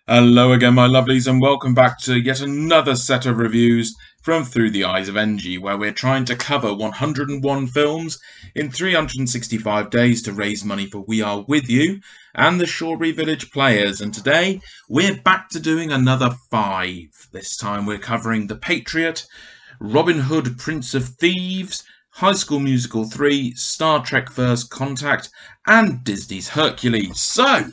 Hello again, my lovelies, and welcome back to yet another set of reviews from Through the Eyes of Enji, where we're trying to cover 101 films in 365 days to raise money for We Are With You and the Shawbury Village Players. And today we're back to doing another 5. This time we're covering The Patriot, Robin Hood, Prince of Thieves, High School Musical 3, Star Trek First Contact, and Disney's Hercules. So,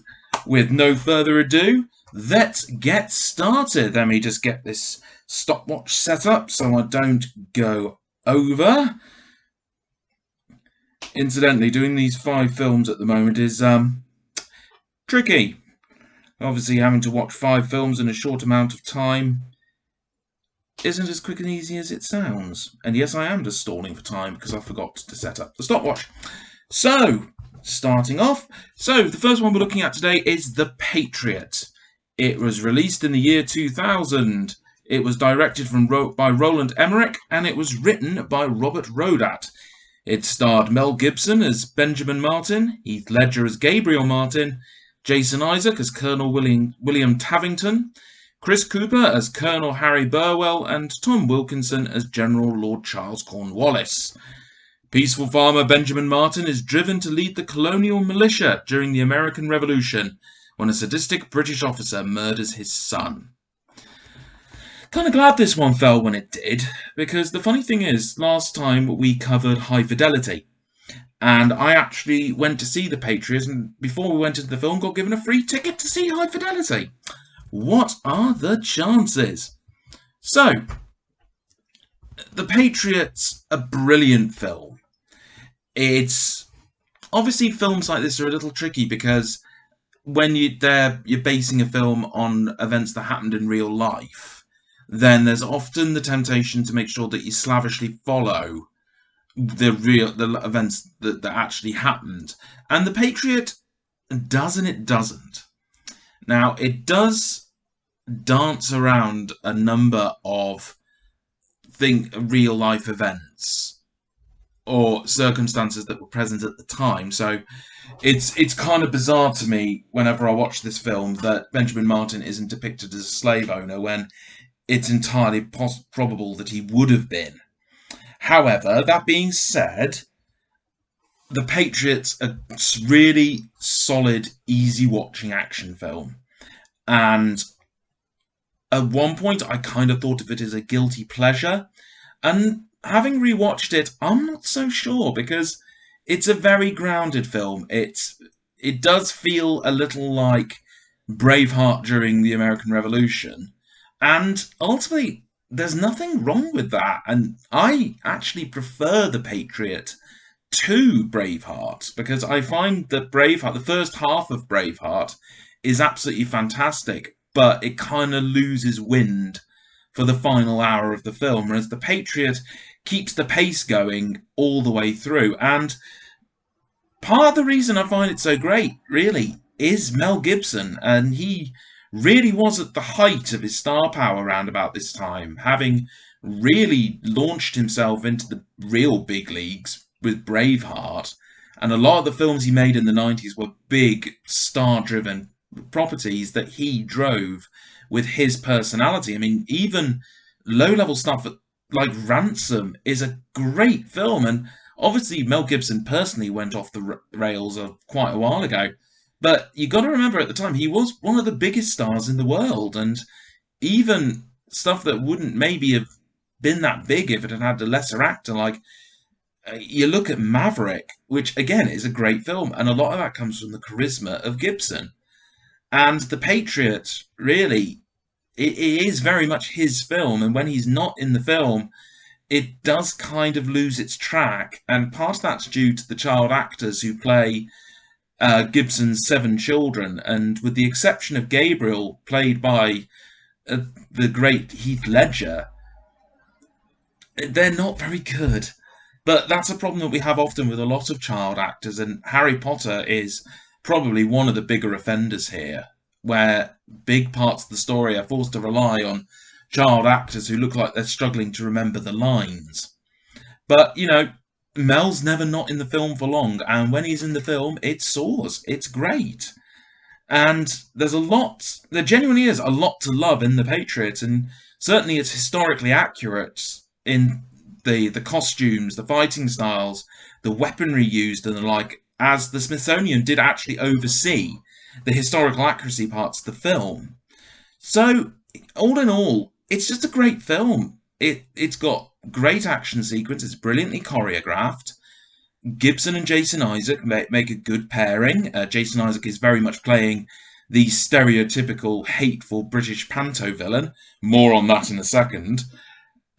with no further ado, let's get started. Let me just get this stopwatch set up so I don't go over. Incidentally, doing these 5 films at the moment is tricky. Obviously, having to watch 5 films in a short amount of time isn't as quick and easy as it sounds. And yes, I am just stalling for time because I forgot to set up the stopwatch. So, starting off. So, the first one we're looking at today is The Patriot. It was released in the year 2000. It was directed by Roland Emmerich, and it was written by Robert Rodat. It starred Mel Gibson as Benjamin Martin, Heath Ledger as Gabriel Martin, Jason Isaac as Colonel William Tavington, Chris Cooper as Colonel Harry Burwell, and Tom Wilkinson as General Lord Charles Cornwallis. Peaceful farmer Benjamin Martin is driven to lead the colonial militia during the American Revolution, when a sadistic British officer murders his son. Kind of glad this one fell when it did, because the funny thing is, last time we covered High Fidelity, and I actually went to see The Patriot, and before we went into the film, got given a free ticket to see High Fidelity. What are the chances? So, The Patriot's a brilliant film. It's obviously films like this are a little tricky because when you're basing a film on events that happened in real life, then there's often the temptation to make sure that you slavishly follow the events that actually happened. And The Patriot does and it doesn't. Now, it does dance around a number of real life events or circumstances that were present at the time. So it's kind of bizarre to me whenever I watch this film that Benjamin Martin isn't depicted as a slave owner when it's entirely probable that he would have been. However, that being said, The Patriot's a really solid, easy watching action film. And at one point, I kind of thought of it as a guilty pleasure. And having rewatched it, I'm not so sure because it's a very grounded film. It does feel a little like Braveheart during the American Revolution. And ultimately, there's nothing wrong with that. And I actually prefer The Patriot to Braveheart because I find that Braveheart, the first half of Braveheart, is absolutely fantastic, but it kind of loses wind for the final hour of the film, whereas The Patriot keeps the pace going all the way through. And part of the reason I find it so great, really, is Mel Gibson, and he really was at the height of his star power around about this time, having really launched himself into the real big leagues with Braveheart. And a lot of the films he made in the 90s were big, star-driven properties that he drove with his personality. I mean, even low-level stuff like Ransom is a great film, and obviously Mel Gibson personally went off the rails quite a while ago. But you got to remember at the time he was one of the biggest stars in the world, and even stuff that wouldn't maybe have been that big if it had had a lesser actor, like you look at Maverick, which again is a great film, and a lot of that comes from the charisma of Gibson. And The Patriot, really, it is very much his film, and when he's not in the film, it does kind of lose its track, and part of that's due to the child actors who play Gibson's 7 children, and with the exception of Gabriel, played by the great Heath Ledger, they're not very good. But that's a problem that we have often with a lot of child actors, and Harry Potter is probably one of the bigger offenders here, where big parts of the story are forced to rely on child actors who look like they're struggling to remember the lines. But, Mel's never not in the film for long, and when he's in the film, it soars. It's great. And there genuinely is a lot to love in The Patriot, and certainly it's historically accurate in the costumes, the fighting styles, the weaponry used, and the like, as the Smithsonian did actually oversee the historical accuracy parts of the film. So, all in all, it's just a great film. It's got great action sequence. It's brilliantly choreographed. Gibson and Jason Isaac make a good pairing. Jason Isaac is very much playing the stereotypical hateful British panto villain. More on that in a second.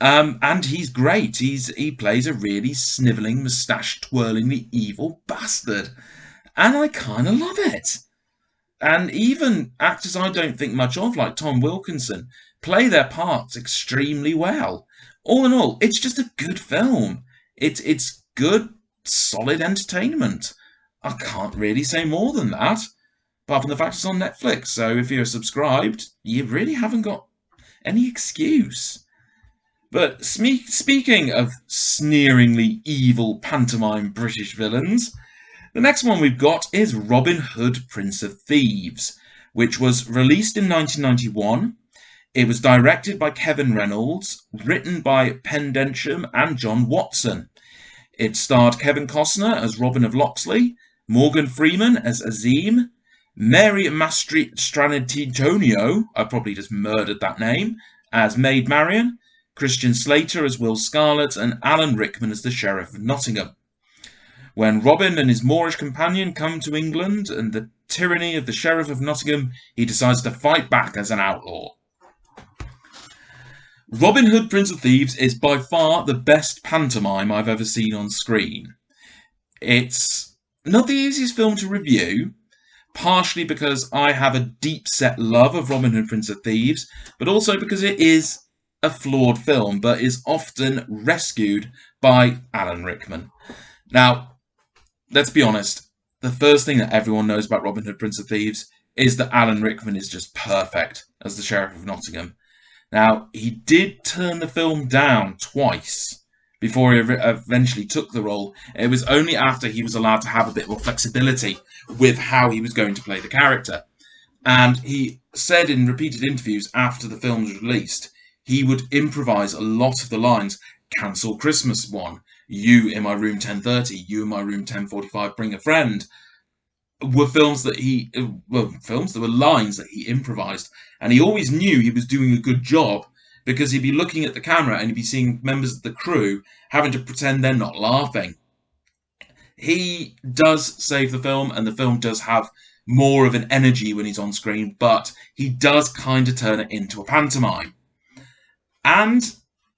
And he's great. He plays a really snivelling, moustache-twirlingly evil bastard, and I kind of love it. And even actors I don't think much of, like Tom Wilkinson, play their parts extremely well. All in all, it's just a good film. It's good, solid entertainment. I can't really say more than that, apart from the fact it's on Netflix. So if you're subscribed, you really haven't got any excuse. But speaking of sneeringly evil pantomime British villains, the next one we've got is Robin Hood, Prince of Thieves, which was released in 1991. It was directed by Kevin Reynolds, written by Penn Densham and John Watson. It starred Kevin Costner as Robin of Locksley, Morgan Freeman as Azim, Mary Mastranitonio, I probably just murdered that name, as Maid Marian, Christian Slater as Will Scarlet, and Alan Rickman as the Sheriff of Nottingham. When Robin and his Moorish companion come to England and the tyranny of the Sheriff of Nottingham, he decides to fight back as an outlaw. Robin Hood, Prince of Thieves is by far the best pantomime I've ever seen on screen. It's not the easiest film to review, partially because I have a deep-set love of Robin Hood, Prince of Thieves, but also because it is a flawed film, but is often rescued by Alan Rickman. Now, let's be honest, the first thing that everyone knows about Robin Hood, Prince of Thieves is that Alan Rickman is just perfect as the Sheriff of Nottingham. Now, he did turn the film down twice before he eventually took the role. It was only after he was allowed to have a bit more flexibility with how he was going to play the character. And he said in repeated interviews after the film was released, he would improvise a lot of the lines. Cancel Christmas one. You in my room 10:30. You in my room 10:45. Bring a friend. Were films that were lines that he improvised, and he always knew he was doing a good job because he'd be looking at the camera and he'd be seeing members of the crew having to pretend they're not laughing. He does save the film, and the film does have more of an energy when he's on screen, but he does kind of turn it into a pantomime. And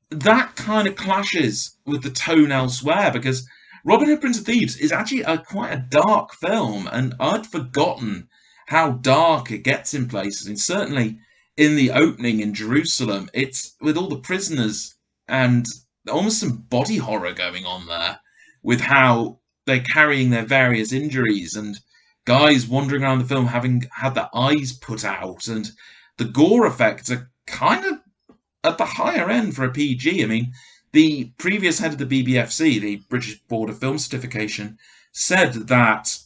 that kind of clashes with the tone elsewhere, because Robin Hood, Prince of Thieves is actually quite a dark film, and I'd forgotten how dark it gets in places. And certainly in the opening in Jerusalem, it's with all the prisoners and almost some body horror going on there, with how they're carrying their various injuries and guys wandering around the film having had their eyes put out, and the gore effects are kind of at the higher end for a PG. I mean, the previous head of the BBFC, the British Board of Film Certification, said that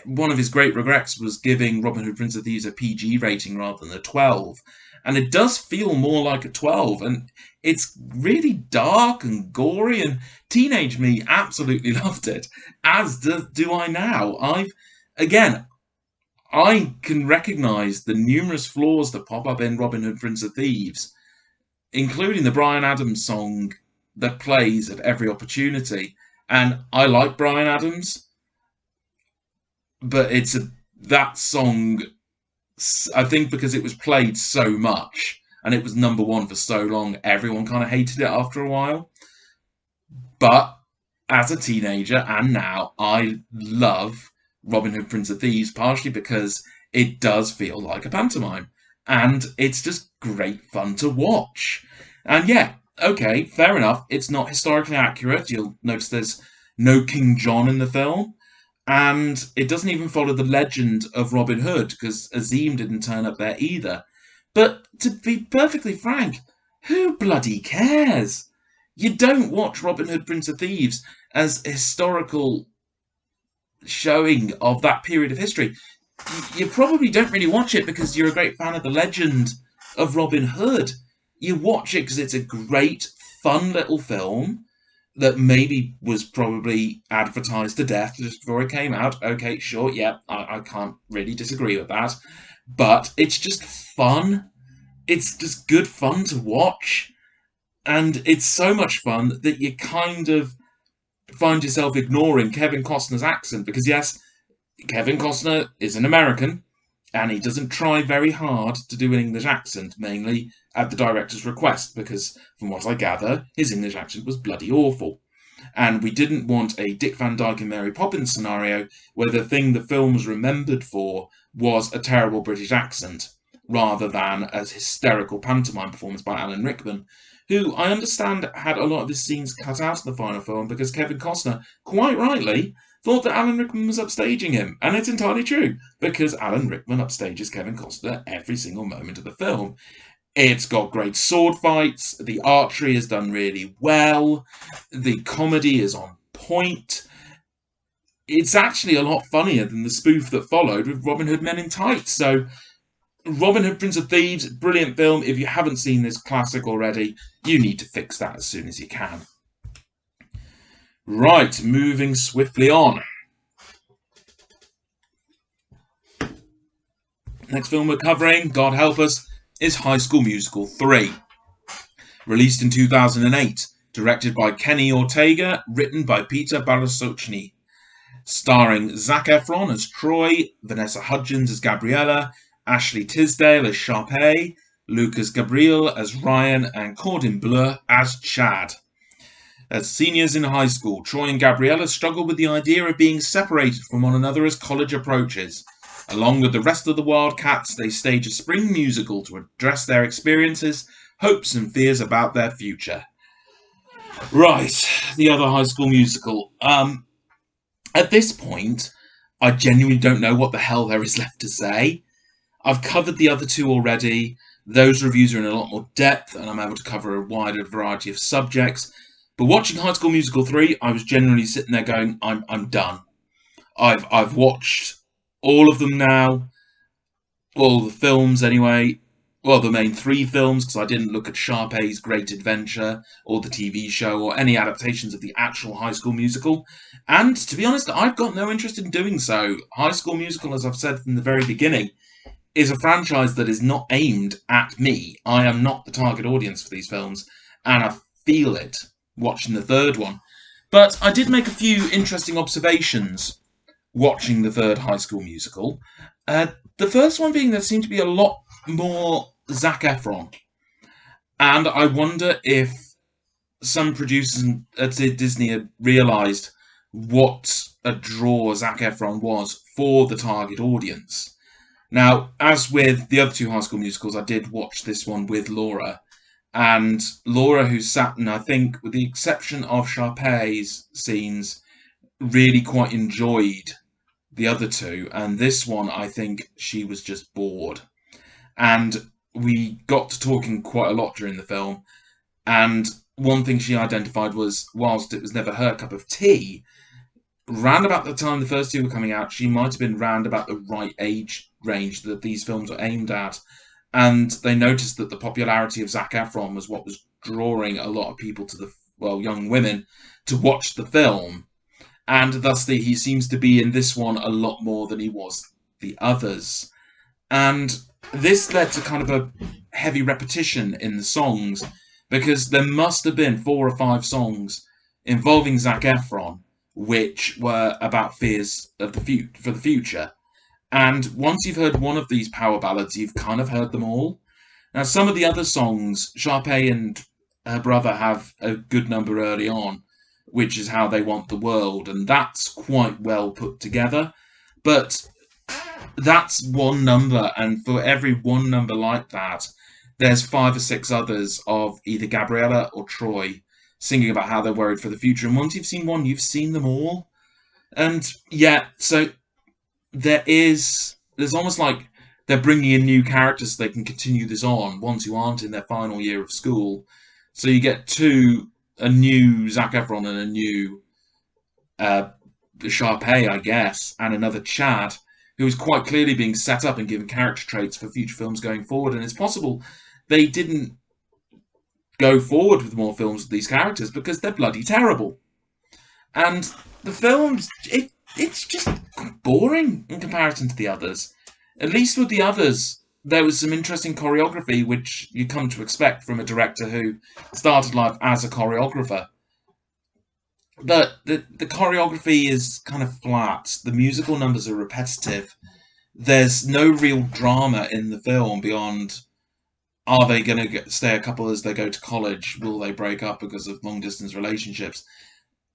one of his great regrets was giving Robin Hood, Prince of Thieves a PG rating rather than a 12. And it does feel more like a 12. And it's really dark and gory, and teenage me absolutely loved it, as do I now. I can recognise the numerous flaws that pop up in Robin Hood, Prince of Thieves, including the Bryan Adams song that plays at every opportunity. And I like Bryan Adams, but that song, I think because it was played so much and it was number one for so long, everyone kind of hated it after a while. But as a teenager and now, I love Robin Hood, Prince of Thieves, partially because it does feel like a pantomime. And it's just great fun to watch. And yeah, okay, fair enough. It's not historically accurate. You'll notice there's no King John in the film. And it doesn't even follow the legend of Robin Hood, because Azim didn't turn up there either. But to be perfectly frank, who bloody cares? You don't watch Robin Hood, Prince of Thieves as a historical showing of that period of history. you probably don't really watch it because you're a great fan of the legend of Robin Hood. You watch it because it's a great, fun little film that maybe was probably advertised to death just before it came out. Okay, sure, yeah, I can't really disagree with that. But it's just fun. It's just good fun to watch. And it's so much fun that you kind of find yourself ignoring Kevin Costner's accent because, yes, Kevin Costner is an American and he doesn't try very hard to do an English accent, mainly at the director's request, because from what I gather, his English accent was bloody awful. And we didn't want a Dick Van Dyke and Mary Poppins scenario where the thing the film was remembered for was a terrible British accent, rather than a hysterical pantomime performance by Alan Rickman, who I understand had a lot of his scenes cut out of the final film because Kevin Costner, quite rightly, thought that Alan Rickman was upstaging him. And it's entirely true, because Alan Rickman upstages Kevin Costner every single moment of the film. It's got great sword fights, the archery is done really well, the comedy is on point. It's actually a lot funnier than the spoof that followed with Robin Hood Men in Tights. So, Robin Hood Prince of Thieves, brilliant film. If you haven't seen this classic already, you need to fix that as soon as you can. Right, moving swiftly on. Next film we're covering, God help us, is High School Musical 3. Released in 2008, directed by Kenny Ortega, written by Peter Barasochny. Starring Zac Efron as Troy, Vanessa Hudgens as Gabriella, Ashley Tisdale as Sharpay, Lucas Gabriel as Ryan, and Cordin Bleu as Chad. As seniors in high school, Troy and Gabriella struggle with the idea of being separated from one another as college approaches. Along with the rest of the Wildcats, they stage a spring musical to address their experiences, hopes and fears about their future. Right, the other High School Musical. At this point, I genuinely don't know what the hell there is left to say. I've covered the other two already. Those reviews are in a lot more depth, and I'm able to cover a wider variety of subjects. But watching High School Musical 3, I was generally sitting there going, I'm done. I've watched all of them now. All the films, anyway. Well, the main 3 films, because I didn't look at Sharpay's Great Adventure, or the TV show, or any adaptations of the actual High School Musical. And, to be honest, I've got no interest in doing so. High School Musical, as I've said from the very beginning, is a franchise that is not aimed at me. I am not the target audience for these films, and I feel it watching the third one. But I did make a few interesting observations watching the third High School Musical. The first one being there seemed to be a lot more Zac Efron. And I wonder if some producers at Disney had realised what a draw Zac Efron was for the target audience. Now, as with the other 2 High School Musicals, I did watch this one with Laura. And Laura, who sat and I think, with the exception of Sharpay's scenes, really quite enjoyed the other 2. And this one, I think she was just bored. And we got to talking quite a lot during the film. And one thing she identified was, whilst it was never her cup of tea, round about the time the first 2 were coming out, she might have been round about the right age range that these films were aimed at. And they noticed that the popularity of Zac Efron was what was drawing a lot of people to young women, to watch the film. And thusly, he seems to be in this one a lot more than he was the others. And this led to kind of a heavy repetition in the songs, because there must have been 4 or 5 songs involving Zac Efron, which were about fears of for the future. And once you've heard one of these power ballads, you've kind of heard them all. Now, some of the other songs, Sharpay and her brother have a good number early on, which is How They Want the World, and that's quite well put together. But that's one number, and for every one number like that, there's 5 or 6 others of either Gabriella or Troy singing about how they're worried for the future. And once you've seen one, you've seen them all. And yeah, so there's almost like they're bringing in new characters so they can continue this on, ones who aren't in their final year of school. So you get a new Zac Efron and a new Sharpay, I guess, and another Chad, who is quite clearly being set up and given character traits for future films going forward. And it's possible they didn't go forward with more films with these characters because they're bloody terrible. And the films, it's just boring in comparison to the others. At least with the others, there was some interesting choreography, which you come to expect from a director who started life as a choreographer. But the choreography is kind of flat. The musical numbers are repetitive. There's no real drama in the film beyond, are they going to stay a couple as they go to college? Will they break up because of long-distance relationships?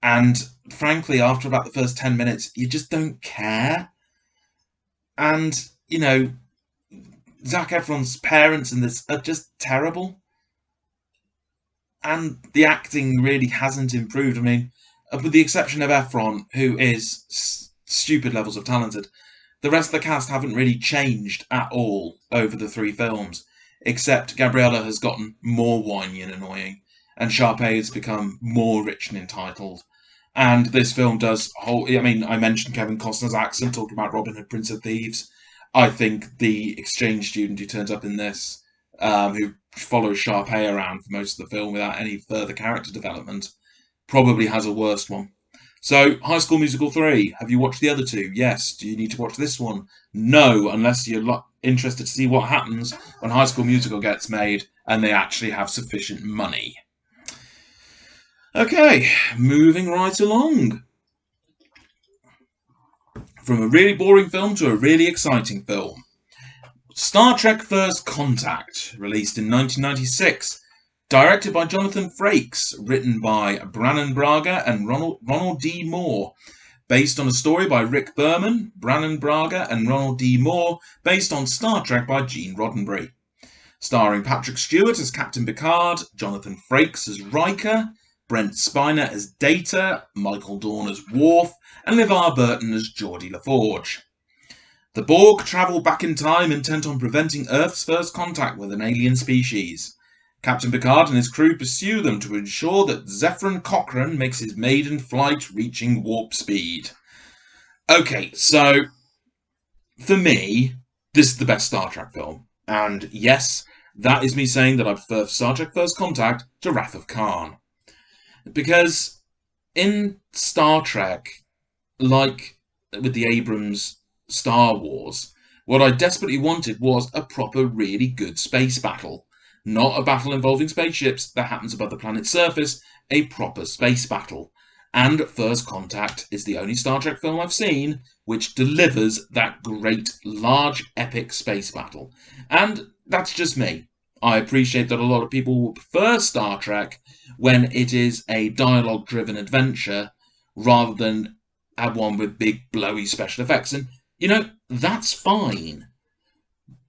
And frankly, after about the first 10 minutes, you just don't care. And, you know, Zac Efron's parents in this are just terrible. And the acting really hasn't improved. I mean, with the exception of Efron, who is stupid levels of talented, the rest of the cast haven't really changed at all over the 3 films, except Gabriella has gotten more whiny and annoying, and Sharpay has become more rich and entitled. And this film does I mean, I mentioned Kevin Costner's accent, talking about Robin Hood, Prince of Thieves. I think the exchange student who turns up in this, who follows Sharpay around for most of the film without any further character development, probably has a worse one. So, High School Musical 3, have you watched the other 2? Yes. Do you need to watch this one? No, unless you're interested to see what happens when High School Musical gets made and they actually have sufficient money. Okay, moving right along. From a really boring film to a really exciting film. Star Trek First Contact, released in 1996. Directed by Jonathan Frakes, written by Brannon Braga and Ronald D. Moore. Based on a story by Rick Berman, Brannon Braga and Ronald D. Moore, based on Star Trek by Gene Roddenberry. Starring Patrick Stewart as Captain Picard, Jonathan Frakes as Riker, Brent Spiner as Data, Michael Dorn as Worf, and LeVar Burton as Geordi LaForge. The Borg travel back in time intent on preventing Earth's first contact with an alien species. Captain Picard and his crew pursue them to ensure that Zefram Cochrane makes his maiden flight, reaching warp speed. Okay, so for me, this is the best Star Trek film. And yes, that is me saying that I prefer Star Trek First Contact to Wrath of Khan. Because in Star Trek, like with the Abrams Star Wars, what I desperately wanted was a proper, really good space battle. Not a battle involving spaceships that happens above the planet's surface, a proper space battle. And First Contact is the only Star Trek film I've seen which delivers that great, large, epic space battle. And that's just me. I appreciate that a lot of people will prefer Star Trek when it is a dialogue-driven adventure rather than have one with big, blowy special effects. And, you know, that's fine.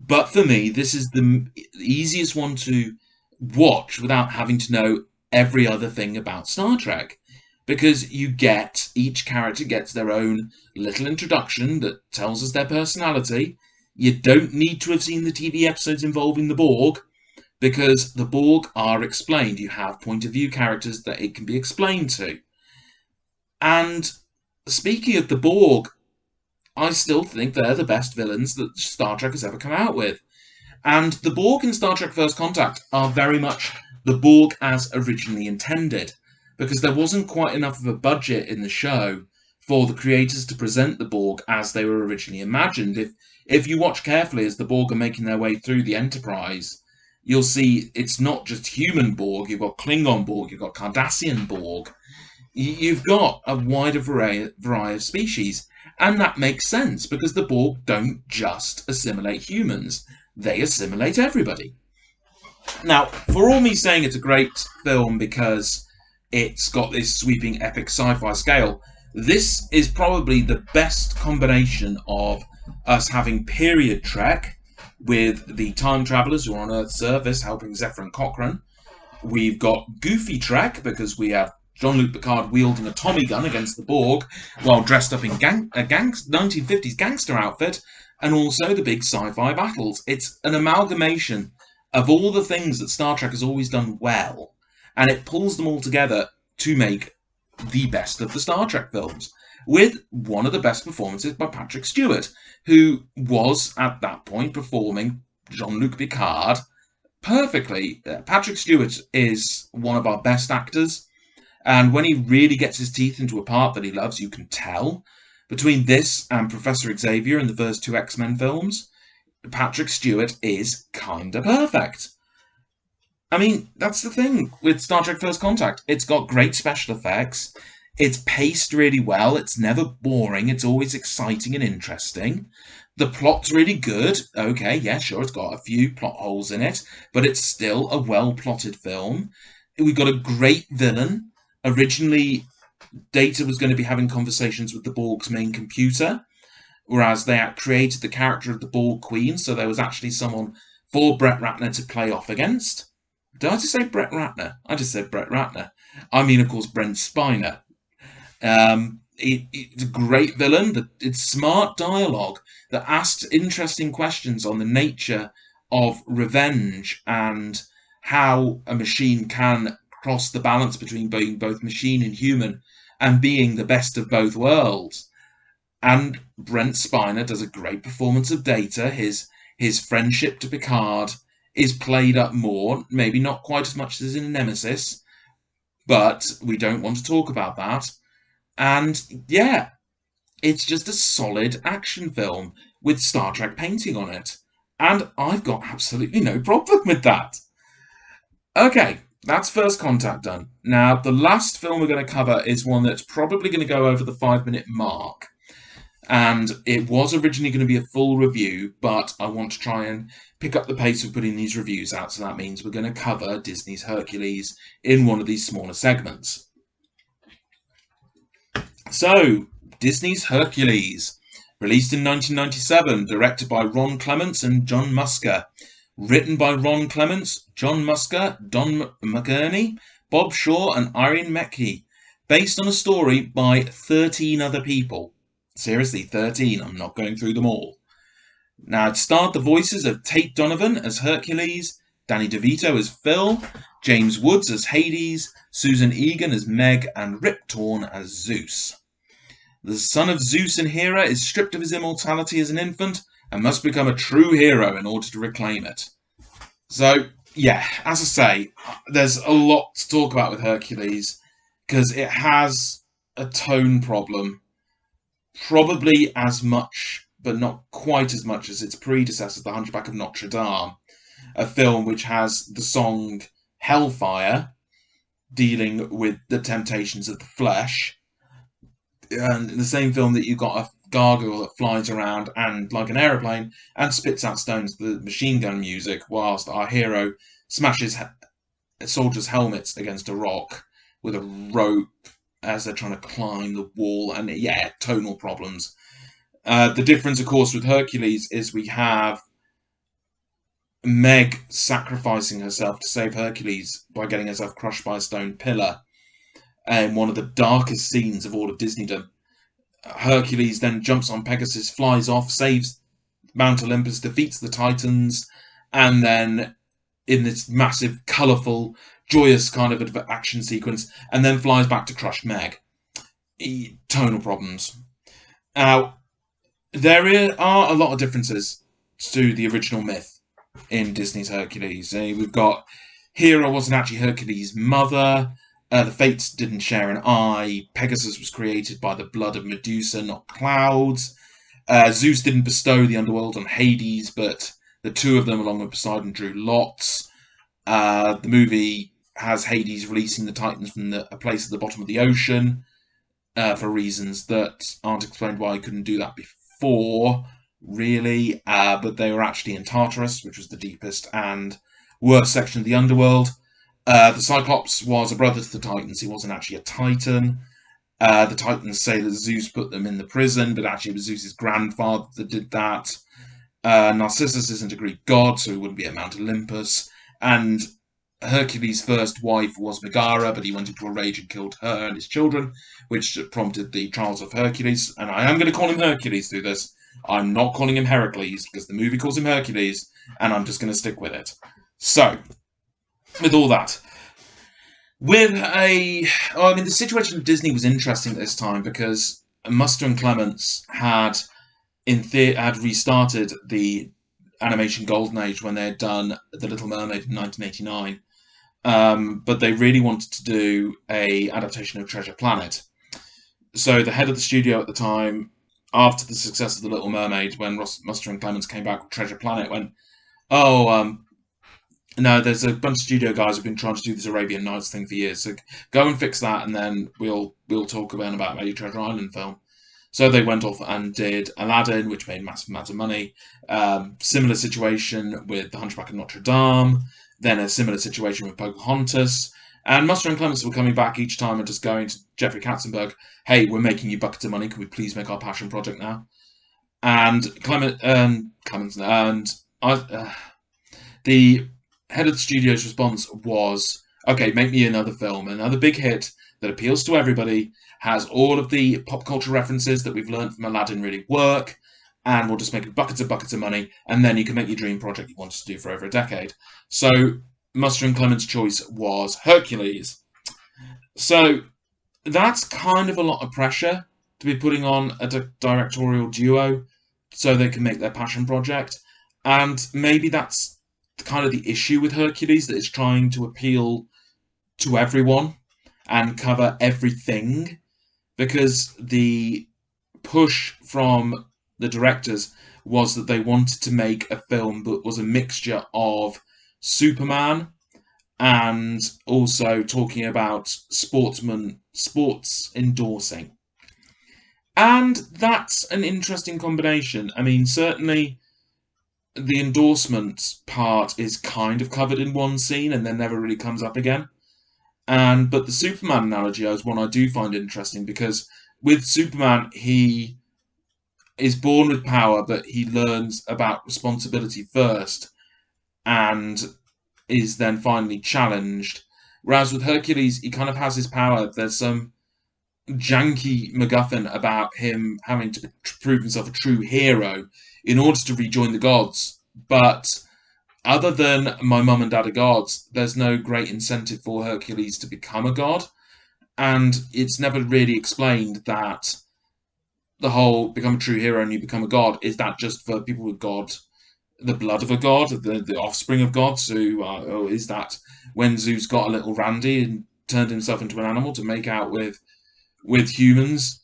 But for me, this is the easiest one to watch without having to know every other thing about Star Trek. Because each character gets their own little introduction that tells us their personality. You don't need to have seen the TV episodes involving the Borg, because the Borg are explained. You have point of view characters that it can be explained to. And speaking of the Borg, I still think they're the best villains that Star Trek has ever come out with. And the Borg in Star Trek First Contact are very much the Borg as originally intended, because there wasn't quite enough of a budget in the show for the creators to present the Borg as they were originally imagined. If you watch carefully as the Borg are making their way through the Enterprise, you'll see it's not just human Borg, you've got Klingon Borg, you've got Cardassian Borg. You've got a wider variety of species. And that makes sense, because the Borg don't just assimilate humans. They assimilate everybody. Now, for all me saying it's a great film because it's got this sweeping epic sci-fi scale, this is probably the best combination of us having period Trek with the time travelers who are on Earth's surface helping Zefram Cochrane. We've got goofy Trek because we have Jean-Luc Picard wielding a Tommy gun against the Borg while dressed up in a 1950s gangster outfit, and also the big sci-fi battles. It's an amalgamation of all the things that Star Trek has always done well, and it pulls them all together to make the best of the Star Trek films, with one of the best performances by Patrick Stewart, who was at that point performing Jean-Luc Picard perfectly. Patrick Stewart is one of our best actors, and when he really gets his teeth into a part that he loves, you can tell. Between this and Professor Xavier in the first two X-Men films, Patrick Stewart is kinda perfect. I mean, that's the thing with Star Trek First Contact. It's got great special effects. It's paced really well. It's never boring. It's always exciting and interesting. The plot's really good. Okay, yeah, sure, it's got a few plot holes in it, but it's still a well-plotted film. We've got a great villain. Originally, Data was going to be having conversations with the Borg's main computer, whereas they had created the character of the Borg Queen, so there was actually someone for Brett Ratner to play off against. Did I just say Brett Ratner? I just said Brett Ratner. I mean, of course, Brent Spiner. It's a great villain. It's smart dialogue that asks interesting questions on the nature of revenge and how a machine can cross the balance between being both machine and human and being the best of both worlds. And Brent Spiner does a great performance of Data. His friendship to Picard is played up more, maybe not quite as much as in Nemesis, but we don't want to talk about that. And yeah, it's just a solid action film with Star Trek painting on it. And I've got absolutely no problem with that. Okay, that's First Contact done. Now, the last film we're going to cover is one that's probably going to go over the 5-minute mark. And it was originally going to be a full review, but I want to try and pick up the pace of putting these reviews out, so that means we're going to cover Disney's Hercules in one of these smaller segments. So, Disney's Hercules, released in 1997, directed by Ron Clements and John Musker, written by Ron Clements, John Musker, Don McGurney, Bob Shaw and Irene Mecchi, based on a story by 13 other people. Seriously, 13. I'm not going through them all. Now, it starred the voices of Tate Donovan as Hercules, Danny DeVito as Phil, James Woods as Hades, Susan Egan as Meg, and Rip Torn as Zeus. The son of Zeus and Hera is stripped of his immortality as an infant and must become a true hero in order to reclaim it. So, yeah, as I say, there's a lot to talk about with Hercules, because it has a tone problem. Probably as much, but not quite as much as its predecessor, The Hunchback of Notre Dame, a film which has the song Hellfire, dealing with the temptations of the flesh, and in the same film that you've got a gargoyle that flies around and like an aeroplane and spits out stones, the machine gun music, whilst our hero smashes soldiers' helmets against a rock with a rope as they're trying to climb the wall, and yeah, tonal problems. The difference, of course, with Hercules is we have Meg sacrificing herself to save Hercules by getting herself crushed by a stone pillar, in one of the darkest scenes of all of Disneydom. Hercules then jumps on Pegasus, flies off, saves Mount Olympus, defeats the Titans, and then in this massive, colourful, joyous kind of action sequence, and then flies back to crush Meg. Tonal problems. Now, there are a lot of differences to the original myth in Disney's Hercules. We've got Hera wasn't actually Hercules' mother. The Fates didn't share an eye. Pegasus was created by the blood of Medusa, not clouds. Zeus didn't bestow the underworld on Hades, but the two of them, along with Poseidon, drew lots. The movie has Hades releasing the Titans from a place at the bottom of the ocean for reasons that aren't explained why he couldn't do that before, really. But they were actually in Tartarus, which was the deepest and worst section of the underworld. The Cyclops was a brother to the Titans. He wasn't actually a Titan. The Titans say that Zeus put them in the prison, but actually it was Zeus's grandfather that did that. Narcissus isn't a Greek god, so he wouldn't be at Mount Olympus. And Hercules' first wife was Megara, but he went into a rage and killed her and his children, which prompted the trials of Hercules. And I am going to call him Hercules through this. I'm not calling him Heracles, because the movie calls him Hercules, and I'm just going to stick with it. So, with all that, The situation of Disney was interesting at this time because Muster and Clements had restarted the animation golden age when they had done The Little Mermaid in 1989. But they really wanted to do a adaptation of Treasure Planet. So the head of the studio at the time, after the success of The Little Mermaid, when Muster and Clements came back with Treasure Planet, went, "Oh, no, there's a bunch of studio guys who've been trying to do this Arabian Nights thing for years. So go and fix that, and then we'll talk about a Treasure Island film." So they went off and did Aladdin, which made massive amounts of money. Similar situation with The Hunchback of Notre Dame. Then a similar situation with Pocahontas. And Muster and Clements were coming back each time and just going to Jeffrey Katzenberg, "Hey, we're making you buckets of money. Can we please make our passion project now?" And the head of the studio's response was, "Okay, make me another film, another big hit that appeals to everybody, has all of the pop culture references that we've learned from Aladdin really work, and we'll just make buckets of money, and then you can make your dream project you wanted to do for over a decade." So Muster and Clements' choice was Hercules. So that's kind of a lot of pressure to be putting on a directorial duo so they can make their passion project. And maybe that's kind of the issue with Hercules, that it's trying to appeal to everyone and cover everything, because the push from the directors was that they wanted to make a film that was a mixture of Superman and also talking about sports endorsing. And that's an interesting combination. I mean, certainly the endorsement part is kind of covered in one scene and then never really comes up again. But the Superman analogy is one I do find interesting, because with Superman, he is born with power, but he learns about responsibility first and is then finally challenged. Whereas with Hercules, he kind of has his power. There's some janky MacGuffin about him having to prove himself a true hero in order to rejoin the gods. But other than my mum and dad are gods, there's no great incentive for Hercules to become a god. And it's never really explained that the whole become a true hero and you become a god, is that just for people with God, the blood of a god, the offspring of gods, or is that when Zeus got a little randy and turned himself into an animal to make out with humans?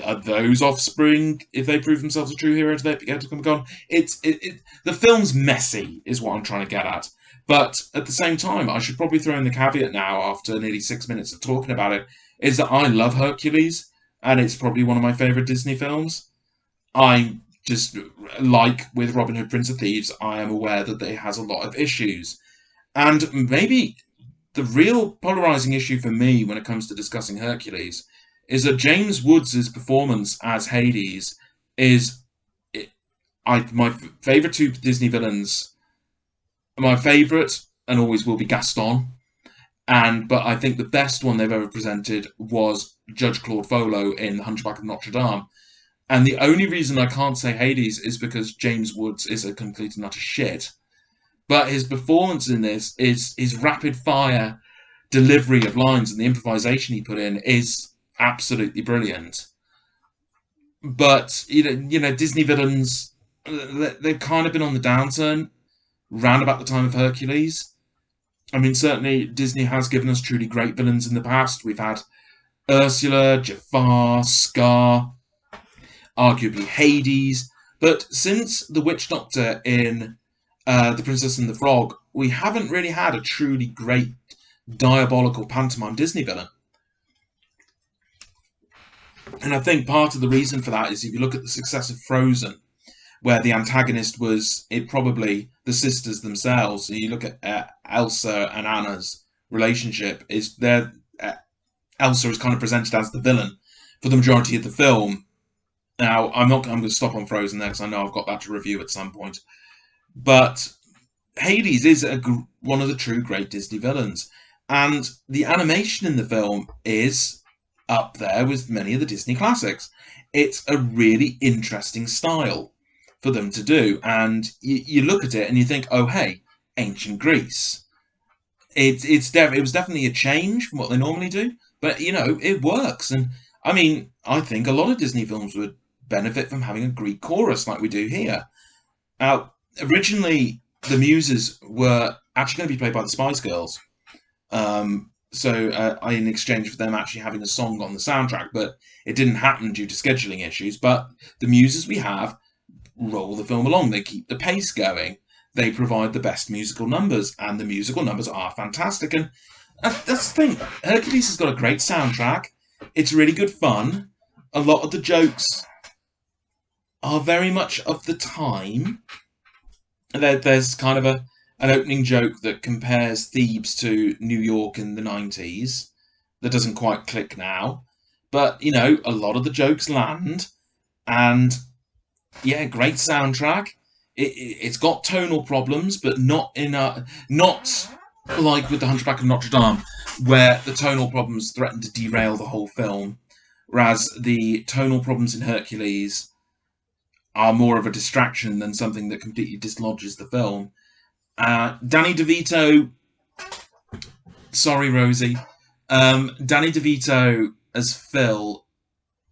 Are those offspring, if they prove themselves a true hero, do they get to become a god? The film's messy, is what I'm trying to get at. But at the same time, I should probably throw in the caveat now, after nearly 6 minutes of talking about it, is that I love Hercules, and it's probably one of my favourite Disney films. I just, like with Robin Hood, Prince of Thieves, I am aware that it has a lot of issues. And maybe the real polarising issue for me when it comes to discussing Hercules is that James Woods' performance as Hades is... my favourite two Disney villains... My favourite, and always will be, Gaston. But I think the best one they've ever presented was Judge Claude Frollo in The Hunchback of Notre Dame. And the only reason I can't say Hades is because James Woods is a complete and utter shit. But his performance in this, is his rapid-fire delivery of lines and the improvisation he put in is absolutely brilliant. But, Disney villains, they've kind of been on the downturn round about the time of Hercules. I mean, certainly Disney has given us truly great villains in the past. We've had Ursula, Jafar, Scar, arguably Hades. But since the Witch Doctor in The Princess and the Frog, we haven't really had a truly great diabolical pantomime Disney villain. And I think part of the reason for that is if you look at the success of Frozen, where the antagonist was probably the sisters themselves. And you look at Elsa and Anna's relationship, Elsa is kind of presented as the villain for the majority of the film. Now, I'm going to stop on Frozen there because I know I've got that to review at some point. But Hades is one of the true great Disney villains. And the animation in the film is up there with many of the Disney classics. It's a really interesting style for them to do. And you look at it and you think, oh, hey, ancient Greece. it was definitely a change from what they normally do, but it works. And I mean, I think a lot of Disney films would benefit from having a Greek chorus like we do here. Now, originally the Muses were actually going to be played by the Spice Girls, in exchange for them actually having a song on the soundtrack, but it didn't happen due to scheduling issues. But the Muses we have roll the film along. They keep the pace going. They provide the best musical numbers, and the musical numbers are fantastic. And that's the thing. Hercules has got a great soundtrack. It's really good fun. A lot of the jokes are very much of the time. There's kind of an opening joke that compares Thebes to New York in the 90s that doesn't quite click now. But, a lot of the jokes land. And, yeah, great soundtrack. It's got tonal problems, but not like with The Hunchback of Notre Dame, where the tonal problems threaten to derail the whole film. Whereas the tonal problems in Hercules are more of a distraction than something that completely dislodges the film. Danny DeVito, sorry Rosie, Danny DeVito as Phil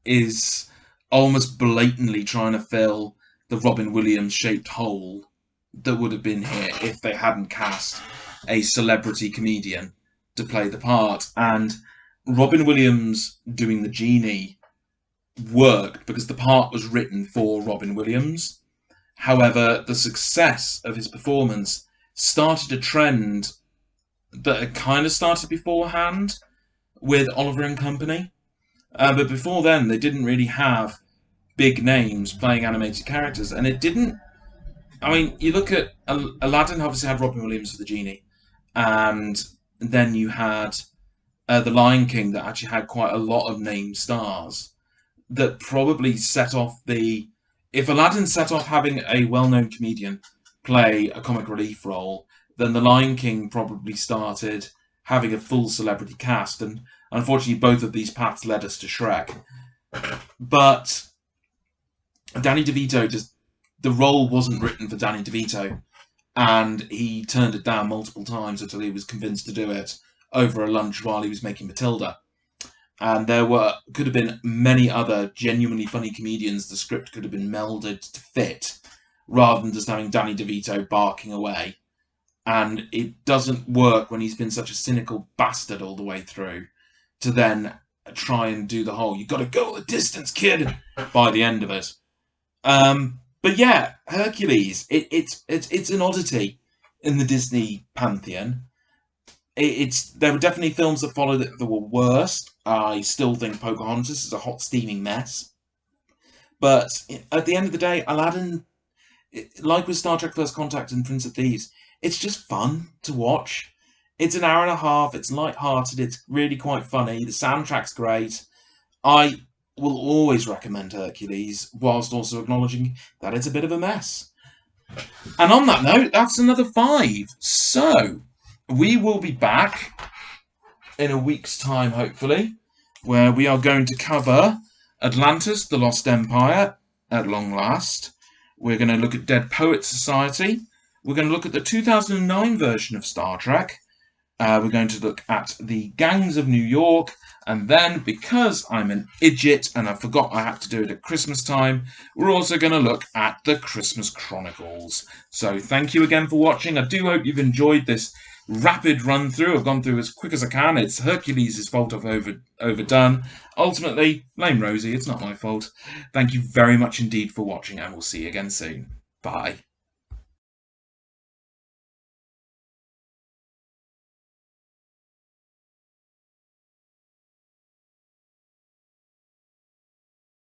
is almost blatantly trying to fill the Robin Williams shaped hole that would have been here if they hadn't cast a celebrity comedian to play the part. And Robin Williams doing the genie worked because the part was written for Robin Williams. However, the success of his performance started a trend that had kind of started beforehand with Oliver and Company. But before then, they didn't really have big names playing animated characters. And it didn't... I mean, you look at... Aladdin obviously had Robin Williams for the genie. And then you had The Lion King that actually had quite a lot of named stars that probably set off the... If Aladdin set off having a well-known comedian play a comic relief role, then The Lion King probably started having a full celebrity cast. And unfortunately, both of these paths led us to Shrek. But Danny DeVito the role wasn't written for Danny DeVito, and he turned it down multiple times until he was convinced to do it over a lunch while he was making Matilda. And there could have been many other genuinely funny comedians the script could have been melded to fit, rather than just having Danny DeVito barking away. And it doesn't work when he's been such a cynical bastard all the way through, to then try and do the whole, "you got to go the distance, kid," by the end of it. But yeah, Hercules, it's an oddity in the Disney pantheon. There were definitely films that followed it that were worse. I still think Pocahontas is a hot steaming mess. But at the end of the day, Aladdin, like with Star Trek First Contact and Prince of Thieves, it's just fun to watch. It's an hour and a half, it's light-hearted, it's really quite funny, the soundtrack's great. I will always recommend Hercules, whilst also acknowledging that it's a bit of a mess. And on that note, that's another 5. So, we will be back in a week's time, hopefully, where we are going to cover Atlantis, The Lost Empire, at long last. We're going to look at Dead Poets Society. We're going to look at the 2009 version of Star Trek. We're going to look at the Gangs of New York. And then, because I'm an idiot and I forgot I had to do it at Christmas time, we're also going to look at the Christmas Chronicles. So thank you again for watching. I do hope you've enjoyed this rapid run through. I've gone through as quick as I can. It's Hercules' fault I've overdone. Ultimately, blame Rosie. It's not my fault. Thank you very much indeed for watching, and we'll see you again soon. Bye.